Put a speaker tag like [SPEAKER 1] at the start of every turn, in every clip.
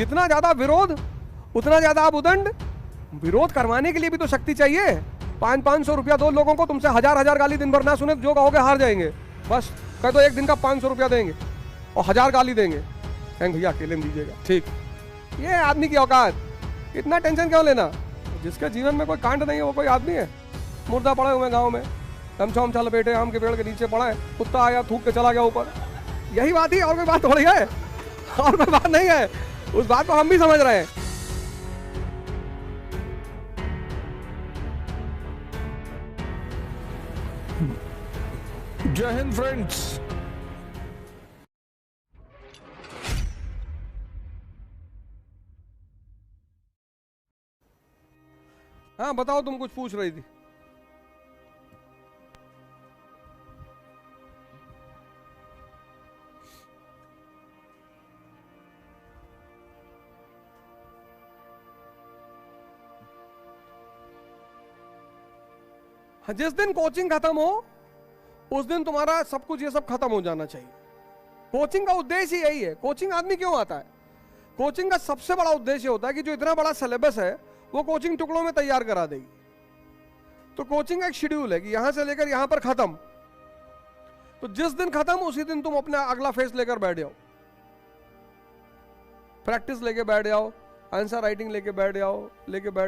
[SPEAKER 1] जितना ज्यादा विरोध उतना ज्यादा आप उदंड। विरोध करवाने के लिए भी तो शक्ति चाहिए। 500-500 रुपया दो लोगों को, तुमसे 1000-1000 गाली दिन भर ना सुने जो कहोगे हार जाएंगे। बस कह दो एक दिन का 500 रुपया देंगे और 1000 गाली देंगे, कहेंगे भैया अकेले में दीजिएगा, ठीक। ये आदमी की औकात, इतना टेंशन क्यों लेना? जिसके जीवन में कोई कांड नहीं है वो कोई आदमी है? मुर्दा पड़े हुए गाँव में, गमछा उमछा लपेटे आम के पेड़ के नीचे पड़ा है, कुत्ता आया थूक के चला गया ऊपर। यही बात ही, और कोई बात थोड़ी है, और कोई बात नहीं है। उस बात को हम भी समझ रहे हैं।
[SPEAKER 2] जय हिंद फ्रेंड्स।
[SPEAKER 1] हाँ बताओ, तुम कुछ पूछ रही थी। जिस दिन कोचिंग खत्म हो उस दिन तुम्हारा सब कुछ ये सब खत्म हो जाना चाहिए। कोचिंग का उद्देश्य ही यही है। कोचिंग आदमी क्यों आता है? कोचिंग का सबसे बड़ा उद्देश्य होता है कि जो इतना बड़ा सिलेबस है वो कोचिंग टुकड़ों में तैयार करा देगी। तो कोचिंग एक शेड्यूल है कि यहां से लेकर यहां पर खत्म। तो जिस दिन खत्म उसी दिन तुम अपना अगला फेज लेकर बैठ जाओ, प्रैक्टिस लेके बैठ जाओ, आंसर राइटिंग लेके बैठ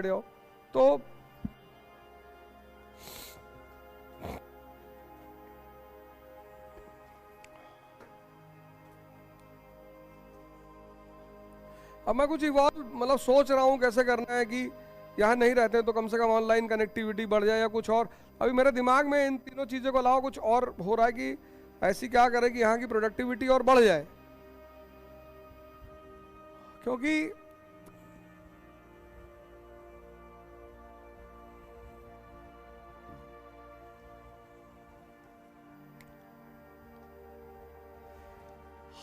[SPEAKER 1] जाओ। तो अब मैं कुछ इवॉल्व मतलब सोच रहा हूँ कैसे करना है कि यहाँ नहीं रहते तो कम से कम ऑनलाइन कनेक्टिविटी बढ़ जाए या कुछ और। अभी मेरे दिमाग में इन तीनों चीज़ों को अलावा कुछ और हो रहा है कि ऐसी क्या करें कि यहाँ की प्रोडक्टिविटी और बढ़ जाए। क्योंकि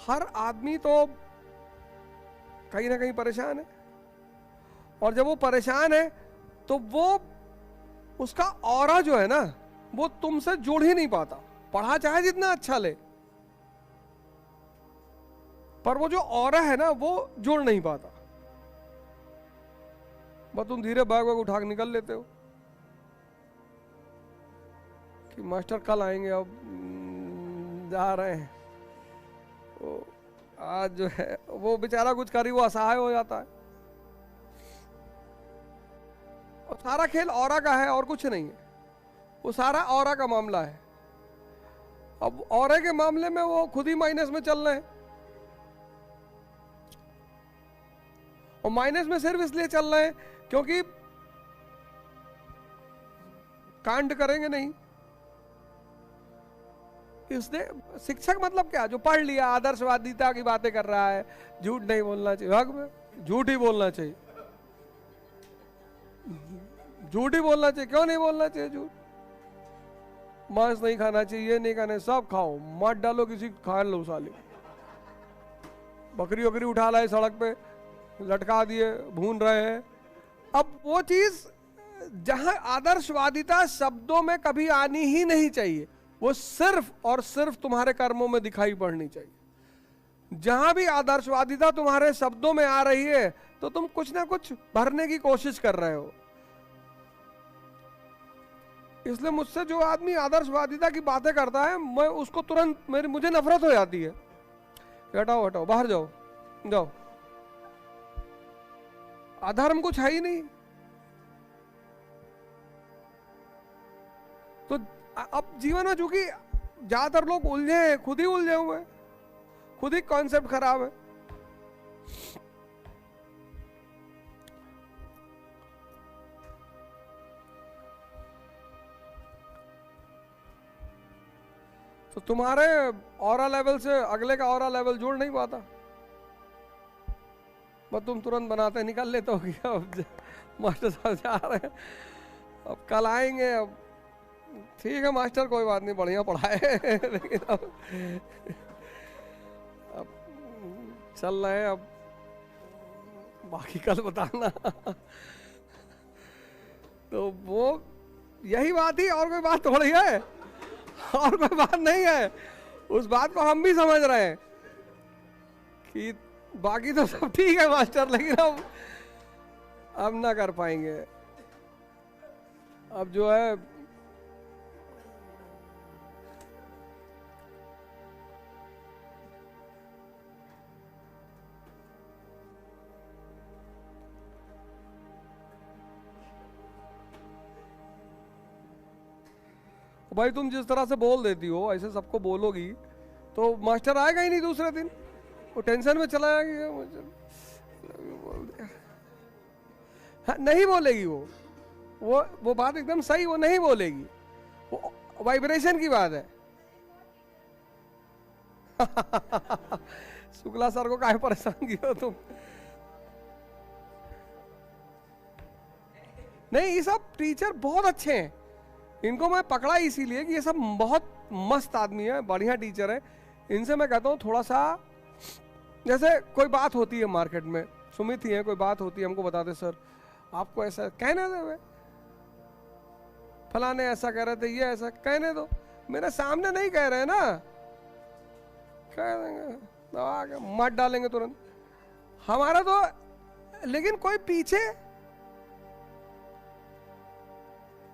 [SPEAKER 1] हर आदमी तो कहीं ना कहीं परेशान है, और जब वो परेशान है तो वो उसका ऑरा जो है ना वो तुमसे जुड़ ही नहीं पाता, पढ़ा चाहे जितना अच्छा ले, पर वो जो ऑरा है ना वो जुड़ नहीं पाता। बस तुम धीरे बैग वैग उठा के निकल लेते हो कि मास्टर कल आएंगे, अब जा रहे हैं। तो आज जो है वो बेचारा कुछ करी वो असहाय हो जाता है। और सारा खेल ऑरा का है और कुछ नहीं है, वो सारा ऑरा का मामला है। अब ऑरा के मामले में वो खुद ही माइनस में चल रहे हैं, और माइनस में सिर्फ इसलिए चल रहे हैं क्योंकि कांड करेंगे नहीं। इसने शिक्षक मतलब क्या, जो पढ़ लिया आदर्शवादिता की बातें कर रहा है, झूठ नहीं बोलना चाहिए, हक में झूठ ही बोलना चाहिए, झूठ ही बोलना चाहिए। क्यों नहीं बोलना चाहिए झूठ? मांस नहीं खाना चाहिए, ये नहीं खाना, सब खाओ, मत डालो किसी खा लो साले। बकरी वकरी उठा लाए सड़क पे लटका दिए, भून रहे हैं। अब वो चीज जहां आदर्शवादिता शब्दों में कभी आनी ही नहीं चाहिए, वो सिर्फ और सिर्फ तुम्हारे कर्मों में दिखाई पड़नी चाहिए। जहां भी आदर्शवादिता तुम्हारे शब्दों में आ रही है तो तुम कुछ ना कुछ भरने की कोशिश कर रहे हो। इसलिए मुझसे जो आदमी आदर्शवादिता की बातें करता है, मैं उसको तुरंत मुझे नफरत हो जाती है। हटाओ हटाओ, बाहर जाओ जाओ, अधर्म कुछ है ही नहीं। तो अब जीवन में चूंकि ज्यादातर लोग उलझे हैं, खुद ही उलझे हुए हैं, खुद ही कॉन्सेप्ट खराब है। तो तुम्हारे ऑरा लेवल से अगले का ऑरा लेवल जोड़ नहीं पाता, बस तुम तुरंत बनाते निकल लेते हो कि अब मास्टर साहब जा रहे हैं, अब कल आएंगे। अब ठीक है मास्टर, कोई बात नहीं, बढ़िया पढ़ाए लेकिन अब चल रहे हैं, अब बाकी कल बताना। तो वो यही बात ही, और कोई बात थोड़ी है, और कोई बात नहीं है। उस बात को हम भी समझ रहे हैं कि बाकी तो सब ठीक है मास्टर, लेकिन अब ना कर पाएंगे। अब जो है भाई, तुम जिस तरह से बोल देती हो ऐसे सबको बोलोगी तो मास्टर आएगा ही नहीं दूसरे दिन, वो टेंशन में चला जाएगा। मुझे हाँ, नहीं बोलेगी वो बात एकदम सही, वो नहीं बोलेगी, वो वाइब्रेशन की बात है। शुक्ला सर को काहे परेशान किया तुम? नहीं, ये सब टीचर बहुत अच्छे हैं, इनको मैं पकड़ा इसीलिए कि ये सब बहुत मस्त आदमी है, बढ़िया टीचर है। इनसे मैं कहता हूँ थोड़ा सा, जैसे कोई बात होती है मार्केट में, सुमित ही है, कोई बात होती है, हमको बताते सर आपको ऐसा कहने दो, फलाने ऐसा कह रहे थे, ये ऐसा कहने दो, मेरे सामने नहीं कह रहे ना, कह देंगे मत डालेंगे तुरंत हमारा तो। लेकिन कोई पीछे,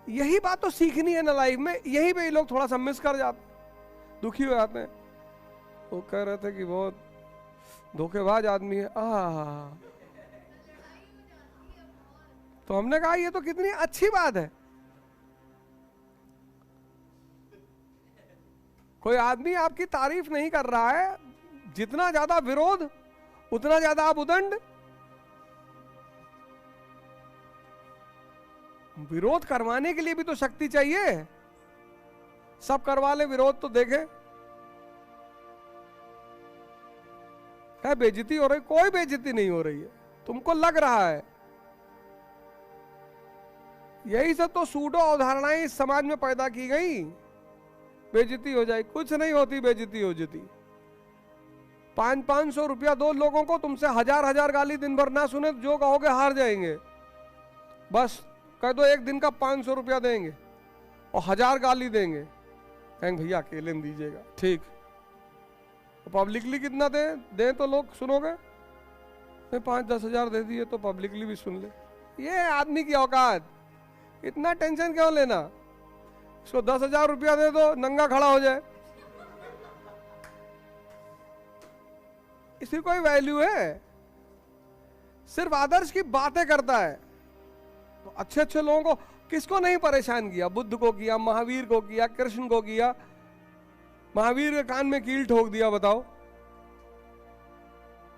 [SPEAKER 1] यही बात तो सीखनी है ना लाइफ में, यही पे ये लोग थोड़ा सा मिस कर जाते, दुखी हो जाते हैं। वो कह रहे थे कि बहुत धोखेबाज आदमी है, तो हमने कहा ये तो कितनी अच्छी बात है, कोई आदमी आपकी तारीफ नहीं कर रहा है, जितना ज्यादा विरोध उतना ज्यादा आप उदंड। विरोध करवाने के लिए भी तो शक्ति चाहिए, सब करवा ले विरोध तो देखे। क्या बेइज्जती हो रही? कोई बेइज्जती नहीं हो रही है, तुमको लग रहा है। यही सब तो सूडो अवधारणाएं इस समाज में पैदा की गई, बेइज्जती हो जाए, कुछ नहीं होती बेइज्जती हो जाती। 500-500 रुपया दो लोगों को, तुमसे 1000-1000 गाली दिन भर ना सुने, जो कहोगे हार जाएंगे। बस कह दो एक दिन का 500 रुपया देंगे और 1000 गाली देंगे, कहेंगे भैया अकेले में दीजिएगा, ठीक। तो पब्लिकली कितना दें तो लोग सुनोगे? 5-10 हजार दे दिए तो पब्लिकली भी सुन ले। ये आदमी की औकात, इतना टेंशन क्यों लेना? इसको 10,000 रुपया दे दो, नंगा खड़ा हो जाए, इसकी कोई वैल्यू है? सिर्फ आदर्श की बातें करता है। तो अच्छे अच्छे लोगों को किसको नहीं परेशान किया? बुद्ध को किया, महावीर को किया, कृष्ण को किया। महावीर के कान में कील ठोक दिया, बताओ।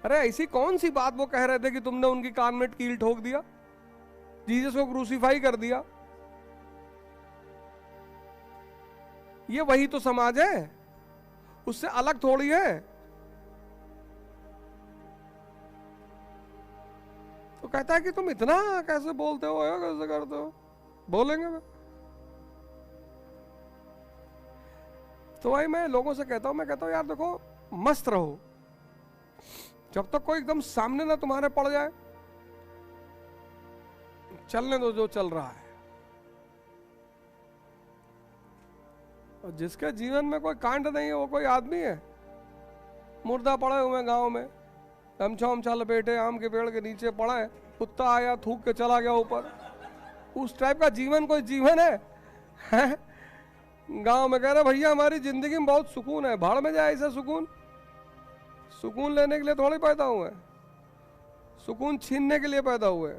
[SPEAKER 1] अरे ऐसी कौन सी बात वो कह रहे थे कि तुमने उनकी कान में कील ठोक दिया? जीसस को क्रूसीफाई कर दिया। ये वही तो समाज है, उससे अलग थोड़ी है। तो कहता है कि तुम इतना कैसे बोलते हो, कैसे करते हो? बोलेंगे मैं तो भाई, मैं लोगों से कहता हूं, मैं कहता हूं यार देखो, मस्त रहो जब तक कोई एकदम सामने ना तुम्हारे पड़ जाए, चलने दो जो चल रहा है। और जिसके जीवन में कोई कांड नहीं है, वो कोई आदमी है? मुर्दा पड़े हुए गांव में, गमछा उमछा लपेटे, आम के पेड़ के नीचे पड़ा है, कुत्ता आया थूक के चला गया ऊपर। उस टाइप का जीवन कोई जीवन है? गांव में कह रहे भैया हमारी जिंदगी में बहुत सुकून है। भाड़ में जाए ऐसा सुकून? सुकून लेने के लिए थोड़ी पैदा हुए, सुकून छीनने के लिए पैदा हुए।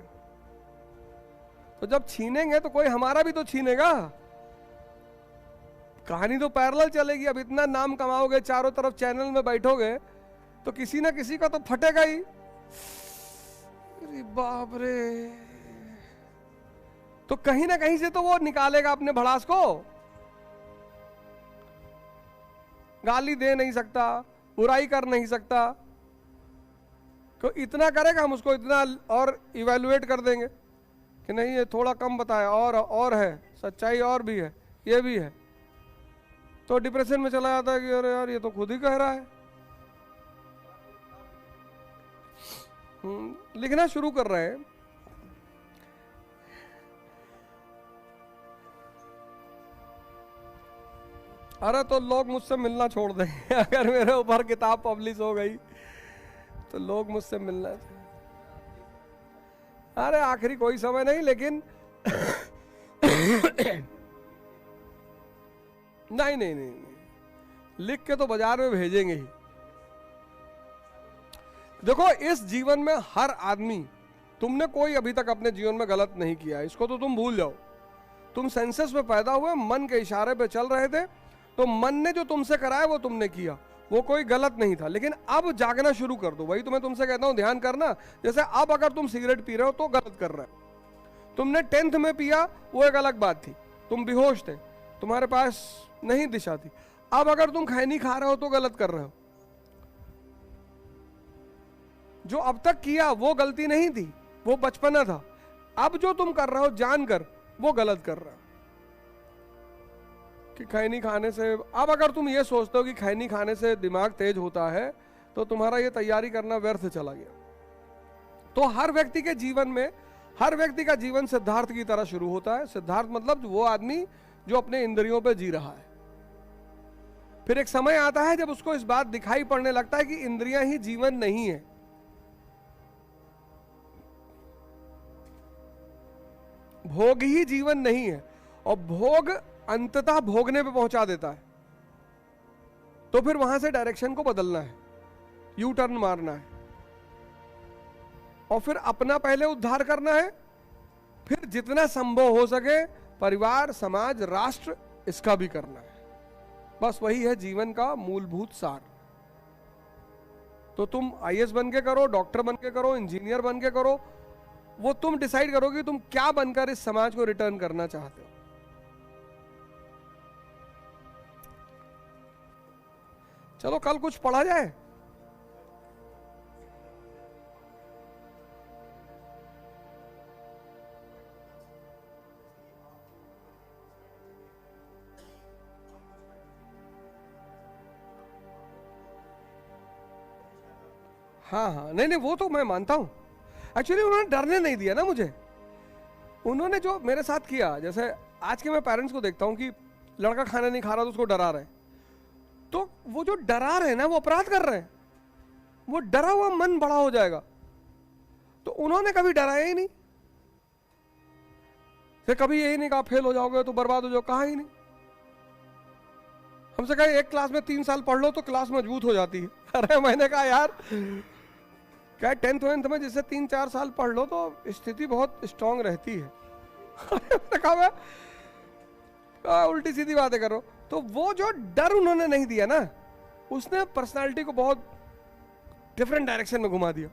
[SPEAKER 1] तो जब छीनेंगे तो कोई हमारा भी तो छीनेगा। कहानी तो पैरेलल चलेगी। अब इतना नाम कमाओगे, चारों तरफ चैनल में बैठोगे, तो किसी ना किसी का तो फटेगा ही। अरे बाप रे, तो कहीं ना कहीं से तो वो निकालेगा अपने भड़ास को। गाली दे नहीं सकता, बुराई कर नहीं सकता, तो इतना करेगा, हम उसको इतना और इवेलुएट कर देंगे कि नहीं ये थोड़ा कम बताया, और है सच्चाई, और भी है, ये भी है। तो डिप्रेशन में चला जाता है कि अरे यार ये तो खुद ही कह रहा है। लिखना शुरू कर रहे हैं। अरे तो लोग मुझसे मिलना छोड़ देंगे अगर मेरे ऊपर किताब पब्लिश हो गई तो लोग मुझसे मिलना चाहिए। अरे आखिरी कोई समय नहीं, लेकिन नहीं, नहीं नहीं नहीं, लिख के तो बाजार में भेजेंगे ही। देखो इस जीवन में हर आदमी, तुमने कोई अभी तक अपने जीवन में गलत नहीं किया, इसको तो तुम भूल जाओ। तुम सेंसस में पैदा हुए, मन के इशारे पे चल रहे थे, तो मन ने जो तुमसे कराया वो तुमने किया, वो कोई गलत नहीं था। लेकिन अब जागना शुरू कर दो। वही तो मैं तुमसे कहता हूं, ध्यान करना। जैसे अब अगर तुम सिगरेट पी रहे हो तो गलत कर रहे हो। तुमने 10th में पिया, वो एक अलग बात थी, तुम बेहोश थे, तुम्हारे पास नहीं दिशा थी। अब अगर तुम खैनी खा रहे हो तो गलत कर रहे हो। जो अब तक किया वो गलती नहीं थी, वो बचपना था। अब जो तुम कर रहे हो जानकर, वो गलत कर रहे हो। कि खैनी खाने से, अब अगर तुम ये सोचते हो कि खैनी खाने से दिमाग तेज होता है, तो तुम्हारा ये तैयारी करना व्यर्थ चला गया। तो हर व्यक्ति के जीवन में, हर व्यक्ति का जीवन सिद्धार्थ की तरह शुरू होता है। सिद्धार्थ मतलब वो आदमी जो अपने इंद्रियों पे जी रहा है। फिर एक समय आता है जब उसको इस बात दिखाई पड़ने लगता है कि इंद्रियां ही जीवन नहीं है। भोग ही जीवन नहीं है, और भोग अंततः भोगने पे पहुंचा देता है। तो फिर वहां से डायरेक्शन को बदलना है, यू टर्न मारना है, और फिर अपना पहले उद्धार करना है, फिर जितना संभव हो सके परिवार, समाज, राष्ट्र, इसका भी करना है। बस वही है जीवन का मूलभूत सार। तो तुम IAS बन के करो, डॉक्टर बन के करो, इंजीनियर बन के करो, वो तुम डिसाइड करो कि तुम क्या बनकर इस समाज को रिटर्न करना चाहते हो। चलो कल कुछ पढ़ा जाए। हाँ हाँ, नहीं नहीं, वो तो मैं मानता हूं। एक्चुअली उन्होंने डरने नहीं दिया ना मुझे। उन्होंने जो मेरे साथ किया, जैसे आज के मैं पेरेंट्स को देखता हूं कि लड़का खाना नहीं खा रहा तो उसको डरा रहे हैं। तो वो जो डरा रहे हैं ना, वो अपराध कर रहे हैं। वो डरा हुआ मन बड़ा हो जाएगा। तो उन्होंने कभी डराया ही नहीं। फिर कभी यही नहीं कहा फेल हो जाओगे तो बर्बाद हो जाओ, कहा ही नहीं। हमसे कहा एक क्लास में 3 साल पढ़ लो तो क्लास मजबूत हो जाती है। अरे मैंने कहा यार, क्या 10th में जिससे 3-4 साल पढ़ लो तो स्थिति बहुत स्ट्रांग रहती है। कहा उल्टी सीधी बातें करो। तो वो जो डर उन्होंने नहीं दिया ना, उसने पर्सनालिटी को बहुत डिफरेंट डायरेक्शन में घुमा दिया।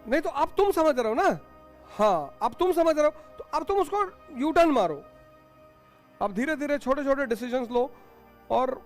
[SPEAKER 1] नहीं तो अब तुम समझ रहे हो ना। हाँ, अब तुम समझ रहे हो, तो अब तुम उसको यू टर्न मारो। अब धीरे धीरे छोटे छोटे डिसीजंस लो, और